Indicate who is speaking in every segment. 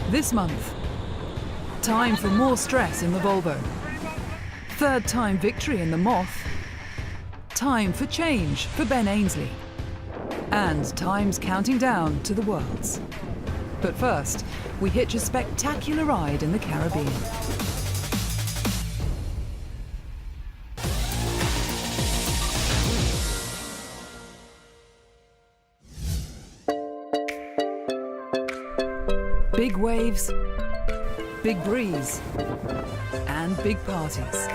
Speaker 1: This month, time for more stress in the Volvo. Third time victory in the Moth. Time for change for Ben Ainsley. And time's counting down to the Worlds. But first, we hitch a spectacular ride in the Caribbean. Big waves, big breeze, and big parties.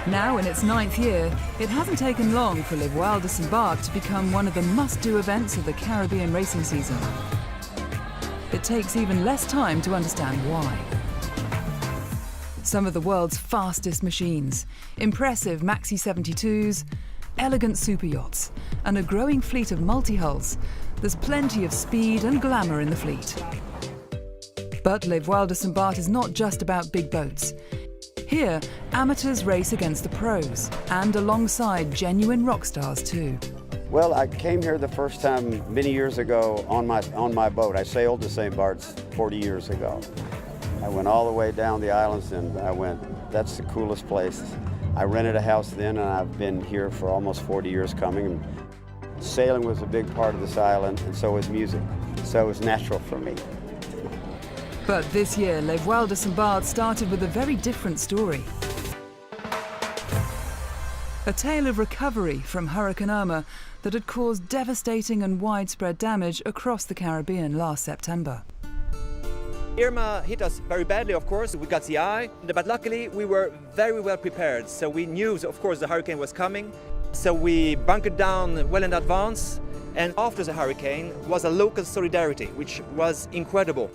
Speaker 1: Now in its 9th year, it hasn't taken long for Les Voiles St to become one of the must-do events of the Caribbean racing season. It takes even less time to understand why. Some of the world's fastest machines, impressive Maxi 72s, elegant super yachts, and a growing fleet of multi-hulls. There's plenty of speed and glamour in the fleet. But Les Voiles St is not just about big boats. Here, amateurs race against the pros, and alongside genuine rock stars too.
Speaker 2: Well, I came here the first time many years ago on my boat. I sailed to St. Bart's 40 years ago. I went all the way down the islands and I went, that's the coolest place. I rented a house then and I've been here for almost 40 years coming. And sailing was a big part of this island, and so was music. So it was natural for me.
Speaker 1: But this year, Les Voiles St started with a very different story. A tale of recovery from Hurricane Irma that had caused devastating and widespread damage across the Caribbean last September.
Speaker 3: Irma hit us very badly, of course. We got the eye, but luckily we were very well prepared. So we knew, of course, the hurricane was coming. So we bunkered down well in advance. And after the hurricane was a local solidarity, which was incredible.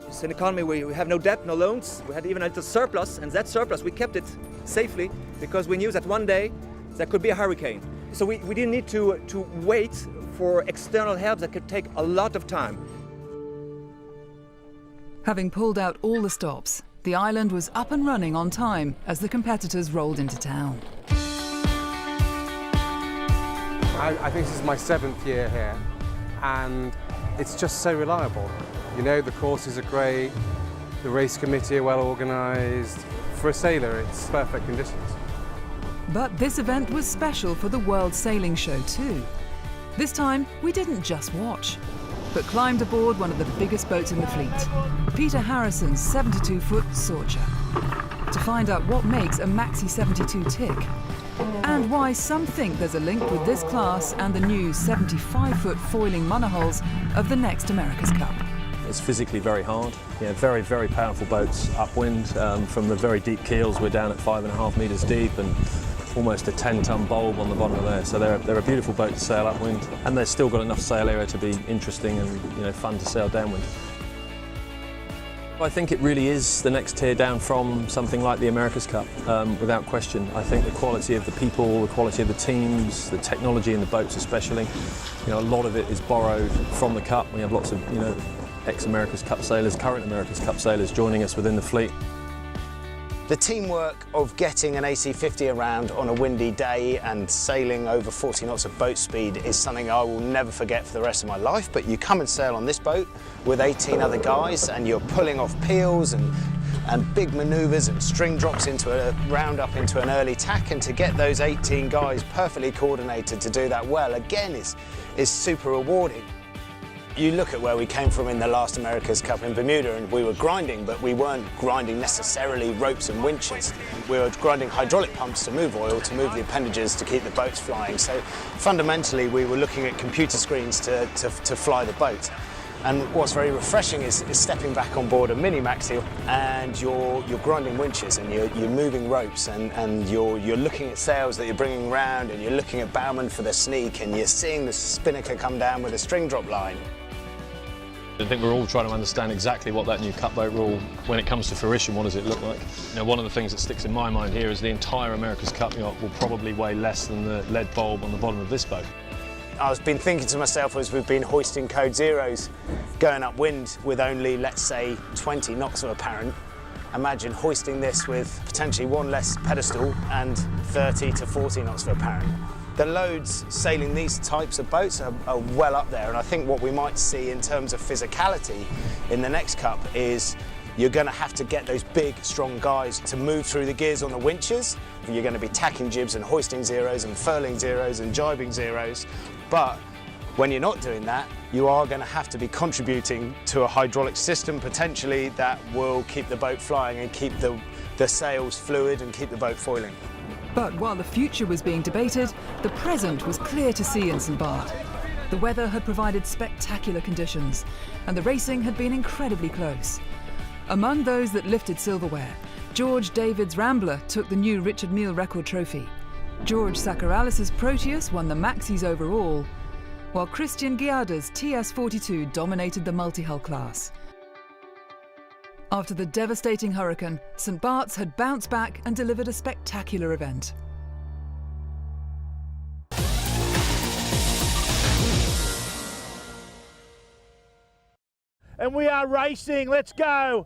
Speaker 3: It's an economy where we have no debt, no loans. We had even a little surplus, and that surplus, we kept it safely because we knew that one day there could be a hurricane. So we didn't need to wait for external help that could take a lot of time.
Speaker 1: Having pulled out all the stops, the island was up and running on time as the competitors rolled into town.
Speaker 4: I think this is my 7th year here, and it's just so reliable. You know, the courses are great, the race committee are well organised. For a sailor, it's perfect conditions.
Speaker 1: But this event was special for the World Sailing Show too. This time, we didn't just watch, but climbed aboard one of the biggest boats in the fleet, Peter Harrison's 72-foot Sorcha, to find out what makes a Maxi 72 tick, and why some think there's a link with this class and the new 75-foot foiling monohulls of the next America's Cup.
Speaker 5: It's physically very hard. Yeah, very, very powerful boats upwind. From the very deep keels, we're down at 5.5 metres deep and almost a 10-ton bulb on the bottom of there. So they're a beautiful boat to sail upwind, and they've still got enough sail area to be interesting and fun to sail downwind. I think it really is the next tier down from something like the America's Cup, without question. I think the quality of the people, the quality of the teams, the technology in the boats especially, a lot of it is borrowed from the Cup. We have lots of, ex-America's Cup sailors, current America's Cup sailors joining us within the fleet.
Speaker 6: The teamwork of getting an AC50 around on a windy day and sailing over 40 knots of boat speed is something I will never forget for the rest of my life. But you come and sail on this boat with 18 other guys and you're pulling off peels and big manoeuvres and string drops into a roundup into an early tack, and to get those 18 guys perfectly coordinated to do that well again is super rewarding. You look at where we came from in the last America's Cup in Bermuda, and we were grinding, but we weren't grinding necessarily ropes and winches. We were grinding hydraulic pumps to move oil, to move the appendages, to keep the boats flying. So fundamentally, we were looking at computer screens to fly the boat. And what's very refreshing is stepping back on board a mini maxi, and you're grinding winches and you're moving ropes, and you're looking at sails that you're bringing around, and you're looking at bowmen for the sneak, and you're seeing the spinnaker come down with a string drop line.
Speaker 5: I think we're all trying to understand exactly what that new cut boat rule, when it comes to fruition, what does it look like? One of the things that sticks in my mind here is the entire America's Cup yacht will probably weigh less than the lead bulb on the bottom of this boat.
Speaker 6: I've been thinking to myself as we've been hoisting code zeros, going upwind with only, let's say, 20 knots of apparent. Imagine hoisting this with potentially one less pedestal and 30 to 40 knots of apparent. The loads sailing these types of boats are well up there, and I think what we might see in terms of physicality in the next Cup is you're going to have to get those big, strong guys to move through the gears on the winches. You're going to be tacking jibs and hoisting zeros and furling zeros and jibing zeros, but when you're not doing that, you are going to have to be contributing to a hydraulic system potentially that will keep the boat flying and keep the sails fluid and keep the boat foiling.
Speaker 1: But while the future was being debated, the present was clear to see in St Barth. The weather had provided spectacular conditions, and the racing had been incredibly close. Among those that lifted silverware, George David's Rambler took the new Richard Mille record trophy. George Saccharalis's Proteus won the Maxis overall, while Christian Guiada's TS42 dominated the multi-hull class. After the devastating hurricane, St Barth's had bounced back and delivered a spectacular event.
Speaker 7: And we are racing, let's go!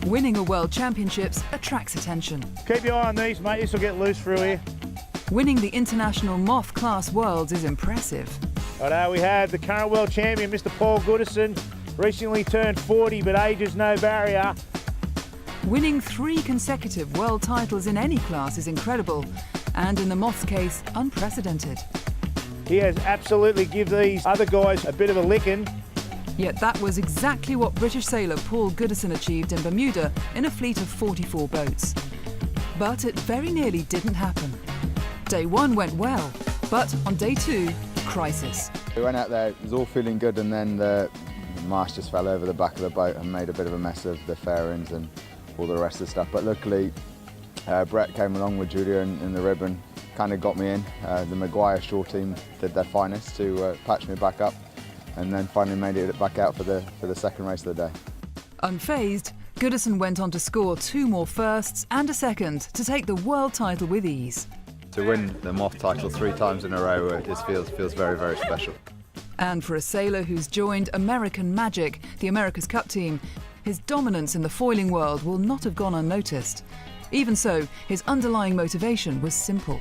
Speaker 1: Winning a World Championships attracts attention.
Speaker 7: Keep your eye on these, mate, this will get loose through here.
Speaker 1: Winning the International Moth Class Worlds is impressive.
Speaker 7: Righto, we had the current world champion, Mr. Paul Goodison, recently turned 40, but age is no barrier.
Speaker 1: Winning 3 consecutive world titles in any class is incredible, and in the Moth's case, unprecedented.
Speaker 7: He has absolutely given these other guys a bit of a licking.
Speaker 1: Yet that was exactly what British sailor Paul Goodison achieved in Bermuda in a fleet of 44 boats. But it very nearly didn't happen. Day 1 went well, but on day 2, crisis.
Speaker 8: We went out there, it was all feeling good, and then the mast just fell over the back of the boat and made a bit of a mess of the fairings and all the rest of the stuff. But luckily, Brett came along with Julia in the ribbon, kind of got me in. The Maguire Shore team did their finest to patch me back up, and then finally made it back out for the second race of the day.
Speaker 1: Unfazed, Goodison went on to score 2 more firsts and a second to take the world title with ease.
Speaker 8: To win the Moth title 3 times in a row, it just feels very, very special.
Speaker 1: And for a sailor who's joined American Magic, the America's Cup team, his dominance in the foiling world will not have gone unnoticed. Even so, his underlying motivation was simple.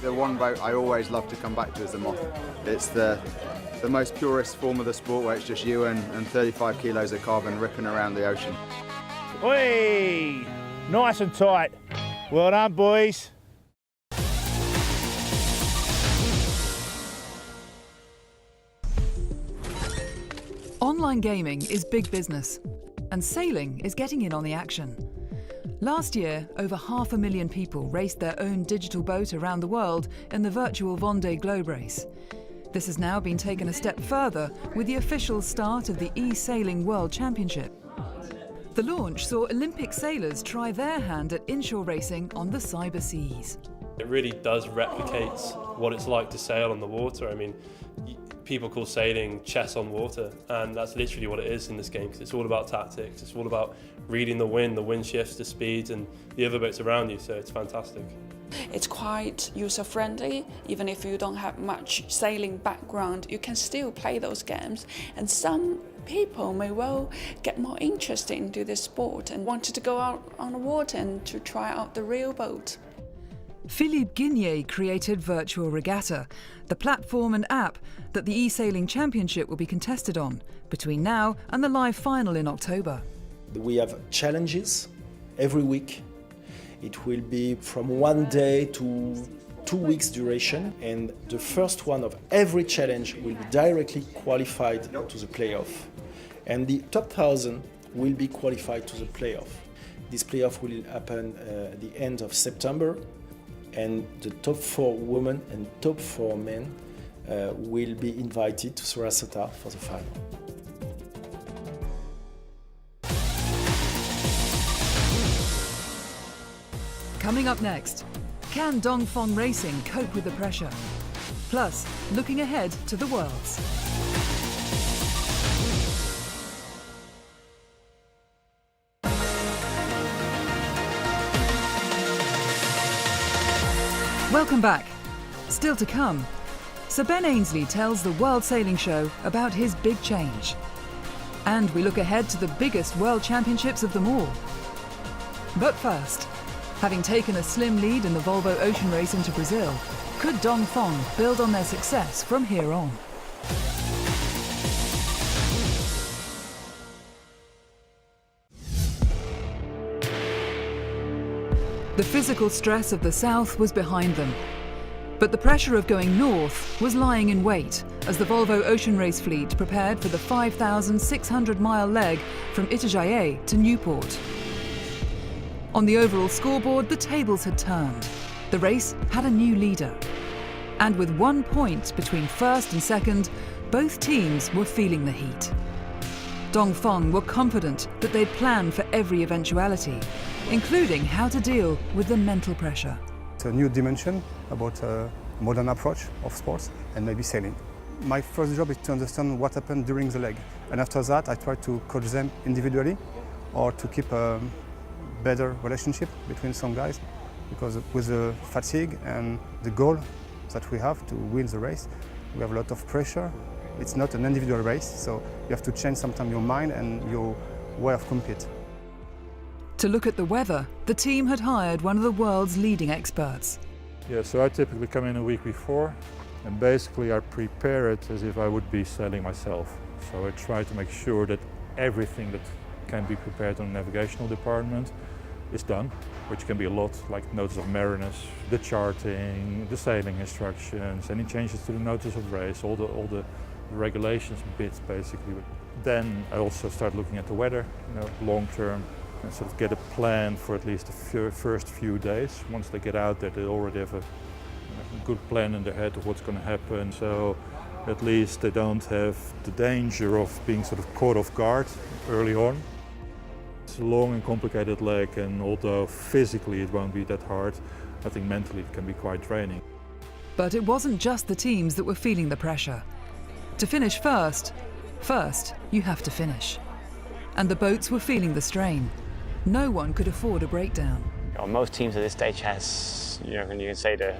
Speaker 8: The one boat I always love to come back to is the Moth. It's the most purest form of the sport, where it's just you and 35 kilos of carbon ripping around the ocean.
Speaker 7: Whee! Nice and tight. Well done, boys.
Speaker 1: Online gaming is big business, and sailing is getting in on the action. Last year, over 500,000 people raced their own digital boat around the world in the virtual Vendée Globe race. This has now been taken a step further with the official start of the e-Sailing World Championship. The launch saw Olympic sailors try their hand at inshore racing on the cyber seas.
Speaker 9: It really does replicate what it's like to sail on the water. I mean, people call sailing chess on water, and that's literally what it is in this game, because it's all about tactics, it's all about reading the wind shifts, the speeds, and the other boats around you, so it's fantastic.
Speaker 10: It's quite user-friendly. Even if you don't have much sailing background, you can still play those games, and some people may well get more interested into this sport and wanted to go out on the water and to try out the real boat.
Speaker 1: Philippe Giugno created Virtual Regatta, the platform and app that the e-Sailing Championship will be contested on between now and the live final in October.
Speaker 11: We have challenges every week. It will be from 1 day to 2 weeks duration, and the first one of every challenge will be directly qualified to the playoff. And the top 1,000 will be qualified to the playoff. This playoff will happen at the end of September, and the top 4 women and top 4 men will be invited to Sarasota for the final.
Speaker 1: Coming up next, can Dongfeng Racing cope with the pressure? Plus, looking ahead to the Worlds. Welcome back. Still to come, Sir Ben Ainslie tells the World Sailing Show about his big change. And we look ahead to the biggest World Championships of them all. But first, having taken a slim lead in the Volvo Ocean Race into Brazil, could Dongfeng build on their success from here on? The physical stress of the south was behind them, but the pressure of going north was lying in wait as the Volvo Ocean Race fleet prepared for the 5,600-mile leg from Itajaí to Newport. On the overall scoreboard, the tables had turned. The race had a new leader. And with 1 point between first and second, both teams were feeling the heat. Dongfeng were confident that they'd planned for every eventuality, including how to deal with the mental pressure.
Speaker 12: It's a new dimension about a modern approach of sports and maybe sailing. My first job is to understand what happened during the leg. And after that, I try to coach them individually or to keep a better relationship between some guys. Because with the fatigue and the goal that we have to win the race, we have a lot of pressure. It's not an individual race, so you have to change sometimes your mind and your way of compete.
Speaker 1: To look at the weather, the team had hired one of the world's leading experts.
Speaker 13: Yeah, so I typically come in a week before, and basically I prepare it as if I would be sailing myself. So I try to make sure that everything that can be prepared on the navigational department is done, which can be a lot, like notice of mariners, the charting, the sailing instructions, any changes to the notice of race, all the regulations bits basically. Then I also start looking at the weather, long term, and sort of get a plan for at least the first few days. Once they get out there, they already have a good plan in their head of what's going to happen. So at least they don't have the danger of being sort of caught off guard early on. It's a long and complicated leg, and although physically it won't be that hard, I think mentally it can be quite draining.
Speaker 1: But it wasn't just the teams that were feeling the pressure. To finish first, you have to finish. And the boats were feeling the strain. No one could afford a breakdown.
Speaker 6: Most teams at this stage has, you can say the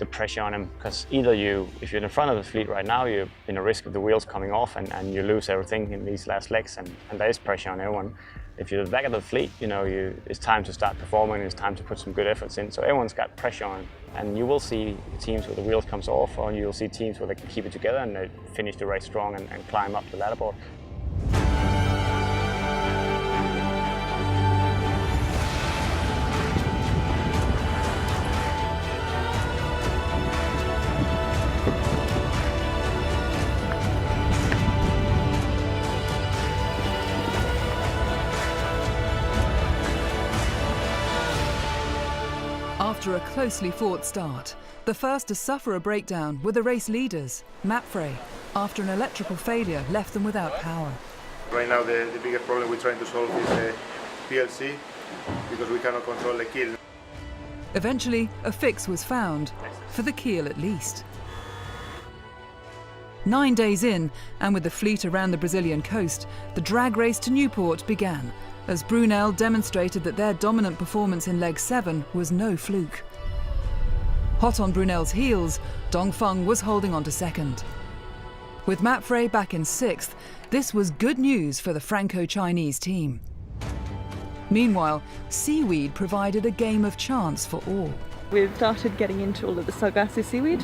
Speaker 6: pressure on them, because either if you're in front of the fleet right now, you're in a risk of the wheels coming off and you lose everything in these last legs, and there is pressure on everyone. If you're at the back of the fleet, it's time to start performing, it's time to put some good efforts in, so everyone's got pressure on. And you will see teams where the wheels comes off, or you'll see teams where they can keep it together and they finish the race strong and climb up the ladder board.
Speaker 1: After a closely fought start, the first to suffer a breakdown were the race leaders, Mapfre, after an electrical failure left them without power.
Speaker 14: Right now the biggest problem we're trying to solve is the PLC, because we cannot control the keel.
Speaker 1: Eventually, a fix was found, for the keel at least. 9 days in, and with the fleet around the Brazilian coast, the drag race to Newport began, as Brunel demonstrated that their dominant performance in leg 7 was no fluke. Hot on Brunel's heels, Dongfeng was holding on to second. With Mapfre back in 6th, this was good news for the Franco-Chinese team. Meanwhile, seaweed provided a game of chance for all.
Speaker 15: We've started getting into all of the sargasso seaweed,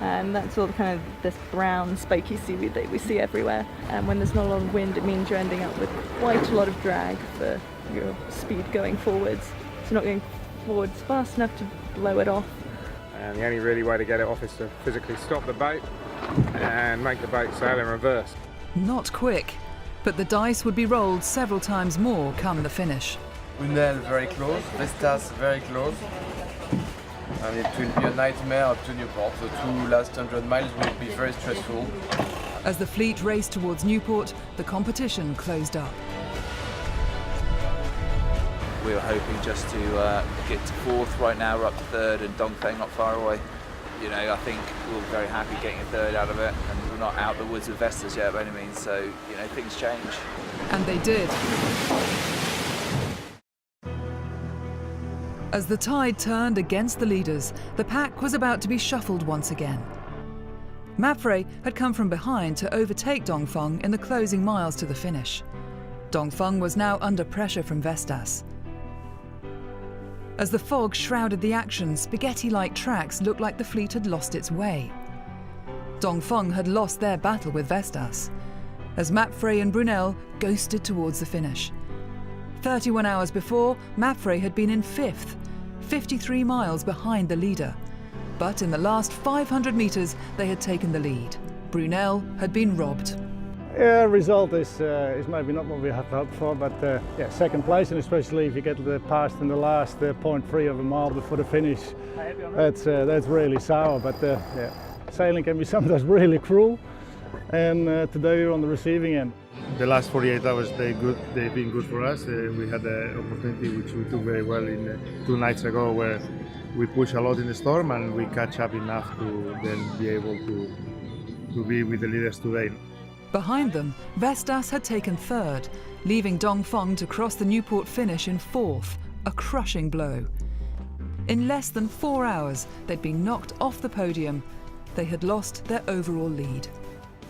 Speaker 15: and that's all the kind of this brown, spiky seaweed that we see everywhere. And when there's not a lot of wind, it means you're ending up with quite a lot of drag for your speed going forwards. So not going forwards fast enough to blow it off.
Speaker 16: And the only really way to get it off is to physically stop the boat and make the boat sail in reverse.
Speaker 1: Not quick, but the dice would be rolled several times more come the finish.
Speaker 17: Brunel very close, Vestas very close. And it will be a nightmare up to Newport. The 2 last 100 miles will be very stressful.
Speaker 1: As the fleet raced towards Newport, the competition closed up.
Speaker 18: We were hoping just to get to 4th. Right now we're up to 3rd, and Dongfeng not far away. I think we're very happy getting a 3rd out of it, and we're not out the woods with Vestas yet by any means, so things change.
Speaker 1: And they did. As the tide turned against the leaders, the pack was about to be shuffled once again. Mapfre had come from behind to overtake Dongfeng in the closing miles to the finish. Dongfeng was now under pressure from Vestas. As the fog shrouded the action, spaghetti-like tracks looked like the fleet had lost its way. Dongfeng had lost their battle with Vestas, as Mapfre and Brunel ghosted towards the finish. 31 hours before, Mapfre had been in 5th, 53 miles behind the leader. But in the last 500 metres, they had taken the lead. Brunel had been robbed.
Speaker 19: Yeah, result is maybe not what we had hoped for, but yeah, second place, and especially if you get past in the last 0.3 of a mile before the finish, that's really sour. But yeah, sailing can be sometimes really cruel, and today we're on the receiving end.
Speaker 14: The last 48 hours they've been good for us. We had an opportunity which we took very well in 2 nights ago, where we push a lot in the storm and we catch up enough to then be able to be with the leaders today.
Speaker 1: Behind them, Vestas had taken 3rd, leaving Dongfeng to cross the Newport finish in 4th, a crushing blow. In less than 4 hours, they'd been knocked off the podium. They had lost their overall lead.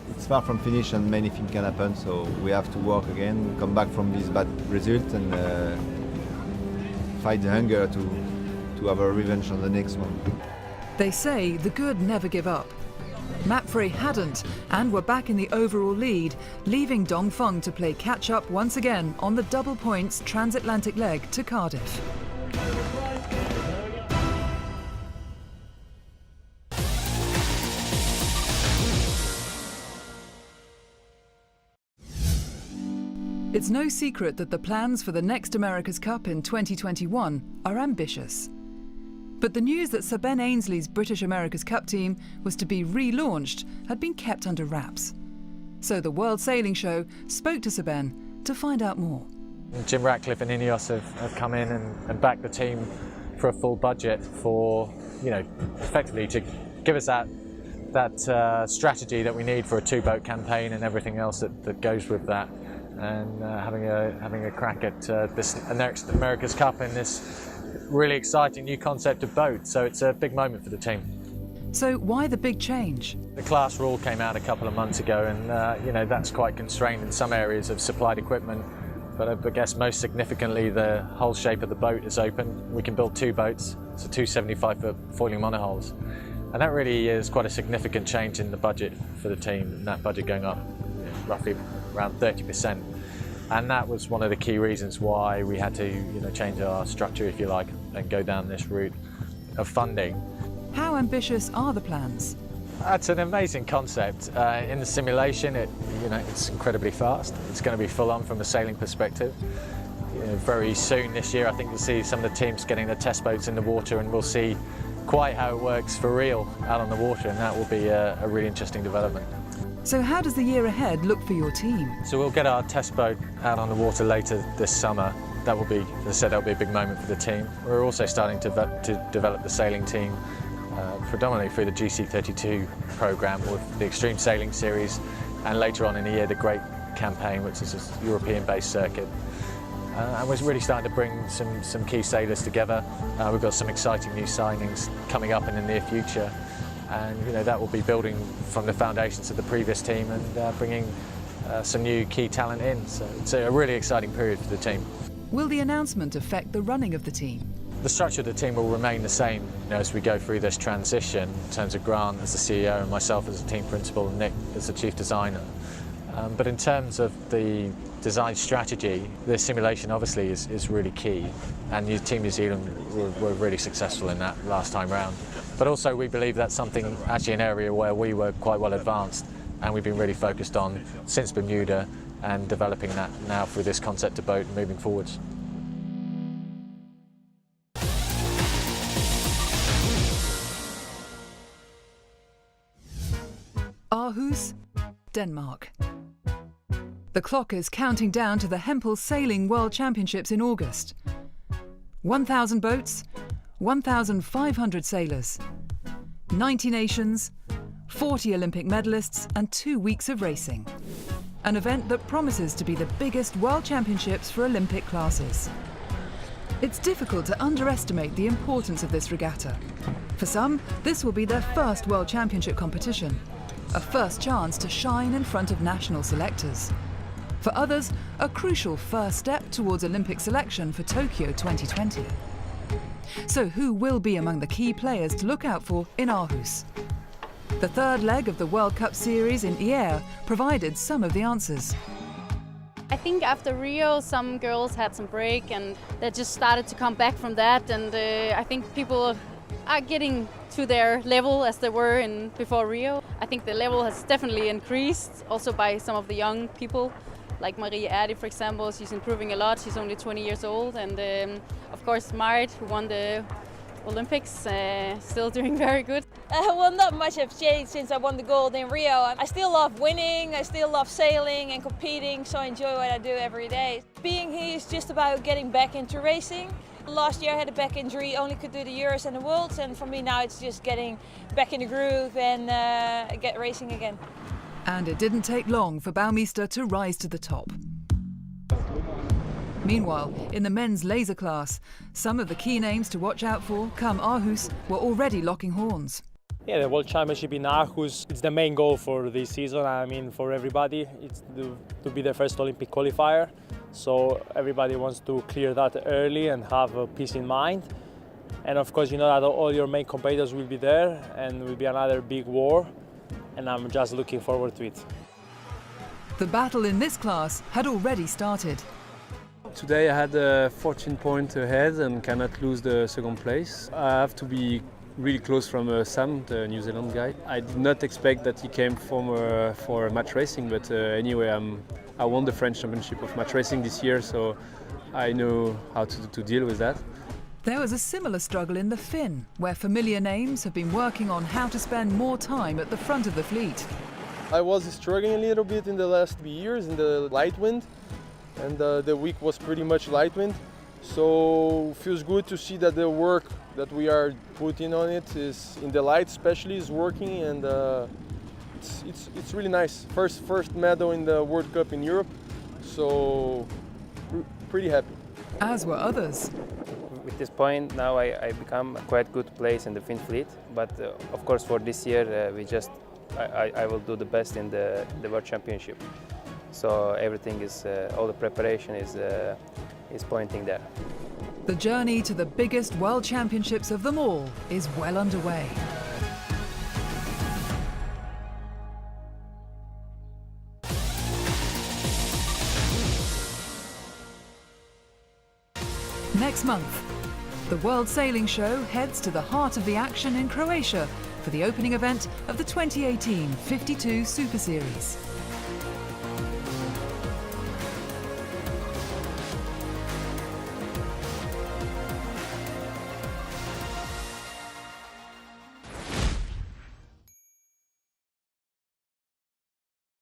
Speaker 20: It's far from finish and many things can happen, so we have to work again, come back from this bad result and fight the hunger to have a revenge on the next one.
Speaker 1: They say the good never give up. Mapfre hadn't, and were back in the overall lead, leaving Dongfeng to play catch-up once again on the double points transatlantic leg to Cardiff. It's no secret that the plans for the next America's Cup in 2021 are ambitious. But the news that Sir Ben Ainsley's British America's Cup team was to be relaunched had been kept under wraps. So the World Sailing Show spoke to Sir Ben to find out more.
Speaker 21: Jim Ratcliffe and Ineos have come in and backed the team for a full budget for, effectively to give us that strategy that we need for a 2-boat campaign and everything else that goes with that. And having a crack at this next America's Cup in this really exciting new concept of boat, so it's a big moment for the team.
Speaker 1: So why the big change?
Speaker 21: The class rule came out a couple of months ago, and that's quite constrained in some areas of supplied equipment. But I guess most significantly, the whole shape of the boat is open. We can build 2 boats, so 2 75-foot foiling monohulls, and that really is quite a significant change in the budget for the team. And that budget going up roughly around 30%. And that was one of the key reasons why we had to change our structure, if you like, and go down this route of funding.
Speaker 1: How ambitious are the plans?
Speaker 21: It's an amazing concept. In the simulation, it's incredibly fast. It's going to be full on from a sailing perspective. Very soon this year, I think you'll see some of the teams getting their test boats in the water, and we'll see quite how it works for real out on the water, and that will be a really interesting development.
Speaker 1: So how does the year ahead look for your team?
Speaker 21: So we'll get our test boat out on the water later this summer. That will be, as I said, that will be a big moment for the team. We're also starting to develop the sailing team predominantly through the GC32 programme with the Extreme Sailing Series, and later on in the year the Great Campaign, which is a European-based circuit. And we're really starting to bring some key sailors together. We've got some exciting new signings coming up in the near future. And that will be building from the foundations of the previous team and bringing some new key talent in. So it's a really exciting period for the team.
Speaker 1: Will the announcement affect the running of the team?
Speaker 21: The structure of the team will remain the same as we go through this transition, in terms of Grant as the CEO and myself as the team principal and Nick as the chief designer. But in terms of the design strategy, the simulation obviously is really key, and Team New Zealand were really successful in that last time round. But also we believe that's something, actually an area where we were quite well advanced, and we've been really focused on since Bermuda and developing that now through this concept of boat and moving forwards.
Speaker 1: Aarhus, Denmark. The clock is counting down to the Hempel Sailing World Championships in August. 1,000 boats, 1,500 sailors, 90 nations, 40 Olympic medalists and 2 weeks of racing. An event that promises to be the biggest World Championships for Olympic classes. It's difficult to underestimate the importance of this regatta. For some, this will be their first World Championship competition, a first chance to shine in front of national selectors. For others, a crucial first step towards Olympic selection for Tokyo 2020. So who will be among the key players to look out for in Aarhus? The third leg of the World Cup series in Hyères provided some of the answers.
Speaker 2: I think after Rio, some girls had some break and they just started to come back from that. And I think people are getting to their level as they were before Rio. I think the level has definitely increased, also by some of the young people. Like Marie Adi, for example, she's improving a lot. She's only 20 years old. And of course, Marit, who won the Olympics, still doing very good.
Speaker 22: Well, not much has changed since I won the gold in Rio. I still love winning, I still love sailing and competing, so I enjoy what I do every day. Being here is just about getting back into racing. Last year I had a back injury, only could do the Euros and the Worlds, and for me now it's just getting back in the groove and get racing again.
Speaker 1: And it didn't take long for Baumeister to rise to the top. Meanwhile, in the men's laser class, some of the key names to watch out for come Aarhus were already locking horns.
Speaker 23: Yeah, the World Championship in Aarhus, it's the main goal for this season. I mean, for everybody, it's to be the first Olympic qualifier. So everybody wants to clear that early and have a peace in mind. And of course, you know that all your main competitors will be there and will be another big war. And I'm just looking forward to it.
Speaker 1: The battle in this class had already started.
Speaker 24: Today I had a 14 points ahead and cannot lose the second place. I have to be really close from Sam, the New Zealand guy. I did not expect that he came for match racing, but anyway, I won the French Championship of match racing this year, so I know how to deal with that.
Speaker 1: There was a similar struggle in the Finn, where familiar names have been working on how to spend more time at the front of the fleet.
Speaker 25: I was struggling a little bit in the last years in the light wind, and the week was pretty much light wind. So feels good to see that the work that we are putting on it is in the light especially is working, and it's really nice. First medal in the World Cup in Europe, so pretty happy.
Speaker 1: As were others.
Speaker 26: With this point now I become a quite good place in the Finn fleet, but of course for this year I will do the best in the World Championship. So everything is, all the preparation is pointing there.
Speaker 1: The journey to the biggest World Championships of them all is well underway. Next month, the World Sailing Show heads to the heart of the action in Croatia for the opening event of the 2018 52 Super Series.